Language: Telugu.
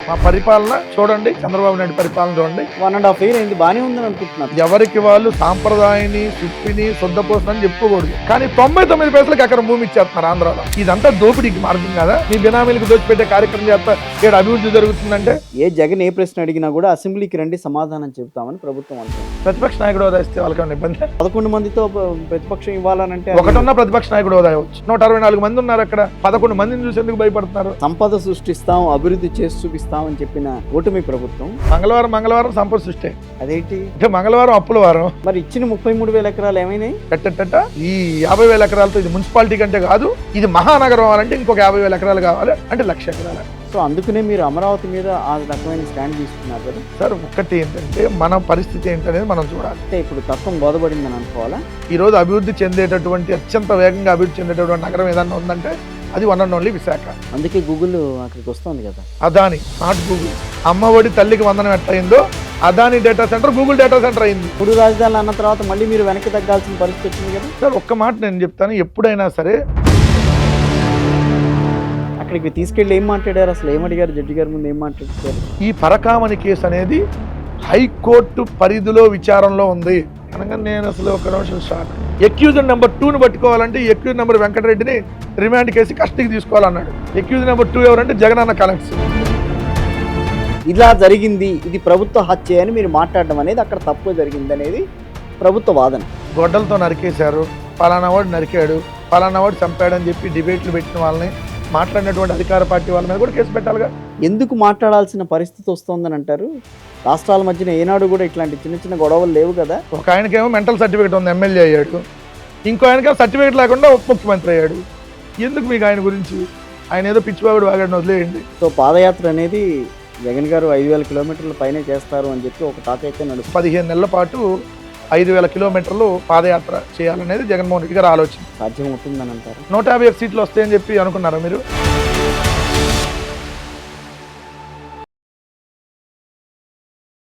మా పరిపాలన చూడండి, చంద్రబాబు నాయుడు పరిపాలన చూడండి. 1.5 year అయింది, బాగానే ఉందని అనుకుంటున్నారు. ఎవరికి వాళ్ళు సాంప్రదాయాన్ని సుప్పిని శుద్ధపోసనని చెప్పుకోకూడదు, కానీ 99 పైసలకి అక్కడ భూమి ఇచ్చేస్తున్నారు ఆంధ్రాలో. ఇదంతా దోపిడీకి మార్గం కదా. మీ బినామీలకు దోచిపెట్టే కార్యక్రమం చేస్తా ఇక్కడ అభివృద్ధి జరుగుతుందంటే జగన్ ఏ ప్రశ్న అడిగినా కూడా అసెంబ్లీకి రండి సమాధానం చెబుతామని ప్రభుత్వం అంటుంది. ప్రతిపక్ష నాయకుడు హోదా ఇస్తే వాళ్ళకి ఇబ్బంది. 11 మందితో ప్రతిపక్షం ఇవ్వాలనంటే ఒకటున్న ప్రతిపక్ష నాయకుడు హోదా ఇవ్వచ్చు. 164 మంది ఉన్నారు అక్కడ. 11 మందిని చూసేందుకు భయపడుతున్నారు. సంపద సృష్టిస్తాం, అభివృద్ధి చేసి చూపిస్తామని చెప్పిన కూటమి ప్రభుత్వం మంగళవారం సంపద సృష్టి. అదేంటి అంటే మంగళవారం అప్పుల వారం. మరి ఇచ్చిన 33,000 ఎకరాలు ఏమైనాయి? ఈ 50,000 ఎకరాలతో ఇది మున్సిపాలిటీ కంటే కాదు, ఇది మహానగరం అవ్వాలంటే ఇంకొక 50,000 ఎకరాలు కావాలి, అంటే 1,00,000 ఎకరాలు. సో అందుకనే మీరు అమరావతి మీద ఆ రకమైన స్టాండ్ తీసుకున్నారు కదా సార్. ఒక్కటి ఏంటంటే మన పరిస్థితి ఏంటనేది మనం చూడాలి. అంటే ఇప్పుడు తత్వం బోధపడిందని అనుకోవాలా? ఈ రోజు అభివృద్ధి చెందేటటువంటి అత్యంత వేగంగా అభివృద్ధి చెందేటటువంటి నగరం ఏదన్నా ఉందంటే అది వన్ అండ్ ఓన్లీ విశాఖ. అందుకే గూగుల్ అక్కడికి వస్తుంది కదా. Adani, not Google. అమ్మఒడి తల్లికి వందనం ఎట్లయిందో Adani data centre Google data centre అయింది. 3 రాజధానులు అన్న తర్వాత మళ్ళీ మీరు వెనక్కి తగ్గాల్సిన పరిస్థితి వచ్చింది కదా సార్. ఒక్క మాట నేను చెప్తాను, ఎప్పుడైనా సరే అక్కడికి తీసుకెళ్ళి ఏం మాట్లాడారు, అసలు ఏమడిగారు జడ్జి గారి ముందు, ఏం మాట్లాడారు? ఈ పరకామణి కేసు అనేది హైకోర్టు పరిధిలో విచారంలో ఉంది అనగా నేను అసలు ఒక నిమిషం షాక్. ఎక్యూజర్ నెంబర్ 2ని పట్టుకోవాలంటే ఎక్యూజర్ నెంబర్ వెంకటరెడ్డిని రిమాండ్ కేసు కస్టడీకి తీసుకోవాలన్నాడు. ఎక్యూజర్ నెంబర్ 2 ఎవరంటే జగనన్న కలెక్ట్స్. ఇలా జరిగింది, ఇది ప్రభుత్వ హత్య అని మీరు మాట్లాడడం అనేది అక్కడ తప్పు జరిగింది అనేది ప్రభుత్వ వాదన. గొడ్డలతో నరికేశారు, పలానా వాడు నరికాడు, పలానా వాడు చంపాడని చెప్పి డిబేట్లు పెట్టిన వాళ్ళని, మాట్లాడినటువంటి అధికార పార్టీ వాళ్ళ మీద కూడా కేసు పెట్టాలిగా. ఎందుకు మాట్లాడాల్సిన పరిస్థితి వస్తుందని అంటారు? రాష్ట్రాల మధ్యన ఏనాడు కూడా ఇట్లాంటి చిన్న చిన్న గొడవలు లేవు కదా. ఒక ఆయనకేమో మెంటల్ సర్టిఫికేట్ ఉంది, ఎమ్మెల్యే అయ్యాడు. ఇంకో ఆయనకేమో సర్టిఫికేట్ లేకుండా ఉప ముఖ్యమంత్రి అయ్యాడు. ఎందుకు మీకు ఆయన గురించి? ఆయన ఏదో పిచ్చిబాగుడు వాగాడిని వదిలేయండి. సో పాదయాత్ర అనేది జగన్ గారు 5,000 కిలోమీటర్ల పైనే చేస్తారు అని చెప్పి ఒక టాక్ అయితే నడుస్తుంది. 15 నెలల పాటు 5,000 కిలోమీటర్లు పాదయాత్ర చేయాలనేది జగన్మోహన్ రెడ్డి గారు ఆలోచన. సాధ్యం అవుతుందని అంటారు. 151 సీట్లు వస్తాయని చెప్పి అనుకున్నారా మీరు?